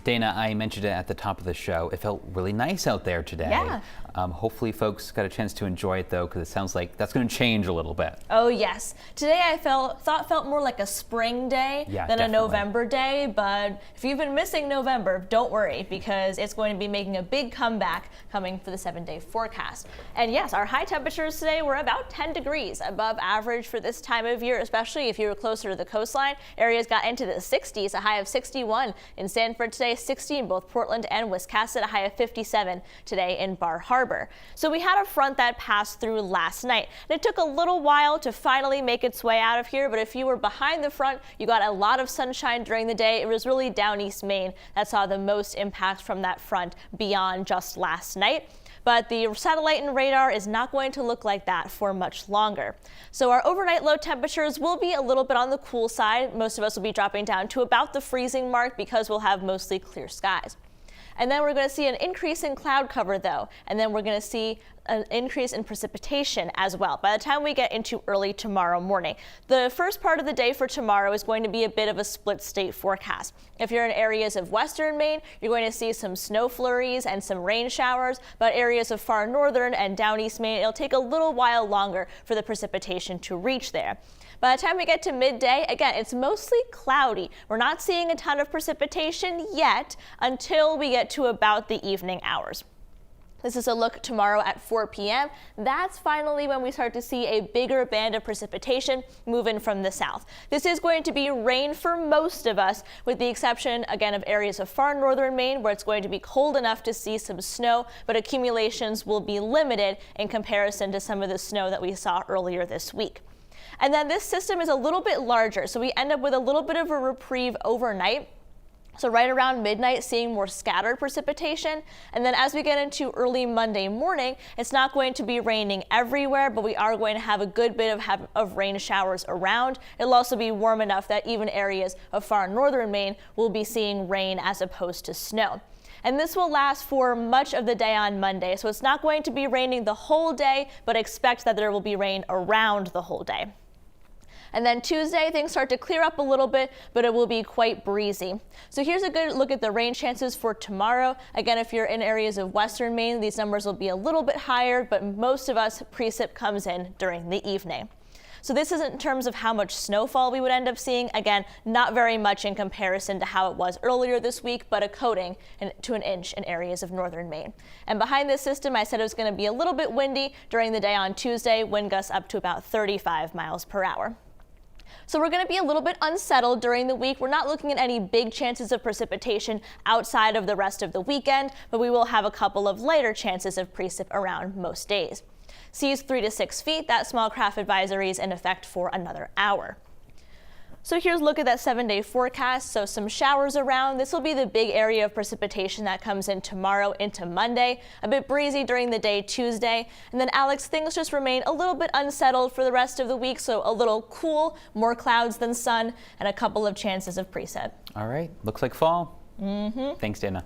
Dana, I mentioned it at the top of the show. It felt really nice out there today. Yeah. Hopefully folks got a chance to enjoy it though, because it sounds like that's going to change a little bit. Oh yes. Today I felt more like a spring day than definitely. a November day, but if you've been missing November, don't worry, because it's going to be making a big comeback coming for the 7-day forecast. And yes, our high temperatures today were about 10 degrees above average for this time of year, especially if you were closer to the coastline. Areas got into the 60s, a high of 61 in Sanford today, 60 in both Portland and Wiscasset, a high of 57 today in Bar Harbor. So we had a front that passed through last night, and it took a little while to finally make its way out of here, but if you were behind the front, you got a lot of sunshine during the day. It was really down East Maine that saw the most impact from that front beyond just last night. But the satellite and radar is not going to look like that for much longer. So our overnight low temperatures will be a little bit on the cool side. Most of us will be dropping down to about the freezing mark because we'll have mostly clear skies. And then we're going to see an increase in cloud cover though, and then we're going to see an increase in precipitation as well by the time we get into early tomorrow morning. The first part of the day for tomorrow is going to be a bit of a split state forecast. If you're in areas of western Maine, you're going to see some snow flurries and some rain showers, but areas of far northern and down east Maine, it'll take a little while longer for the precipitation to reach there. By the time we get to midday, again, it's mostly cloudy. We're not seeing a ton of precipitation yet until we get to about the evening hours. This is a look tomorrow at 4 p.m. That's finally when we start to see a bigger band of precipitation move in from the south. This is going to be rain for most of us, with the exception, again, of areas of far northern Maine where it's going to be cold enough to see some snow, but accumulations will be limited in comparison to some of the snow that we saw earlier this week. And then this system is a little bit larger, so we end up with a little bit of a reprieve overnight. So right around midnight, seeing more scattered precipitation. And then as we get into early Monday morning, it's not going to be raining everywhere, but we are going to have a good bit of rain showers around. It'll also be warm enough that even areas of far northern Maine will be seeing rain as opposed to snow. And this will last for much of the day on Monday. So it's not going to be raining the whole day, but expect that there will be rain around the whole day. And then Tuesday, things start to clear up a little bit, but it will be quite breezy. So here's a good look at the rain chances for tomorrow. Again, if you're in areas of western Maine, these numbers will be a little bit higher, but most of us, precip comes in during the evening. So this is in terms of how much snowfall we would end up seeing. Again, not very much in comparison to how it was earlier this week, but a coating to an inch in areas of northern Maine. And behind this system, I said it was going to be a little bit windy during the day on Tuesday, wind gusts up to about 35 miles per hour. So we're going to be a little bit unsettled during the week. We're not looking at any big chances of precipitation outside of the rest of the weekend, but we will have a couple of lighter chances of precip around most days. Seas 3 to 6 feet, that small craft advisory is in effect for another hour. So here's a look at that 7-day forecast. So some showers around. This will be the big area of precipitation that comes in tomorrow into Monday. A bit breezy during the day Tuesday. And then Alex, things just remain a little bit unsettled for the rest of the week. So a little cool, more clouds than sun, and a couple of chances of precip. All right, looks like fall. Thanks, Dana.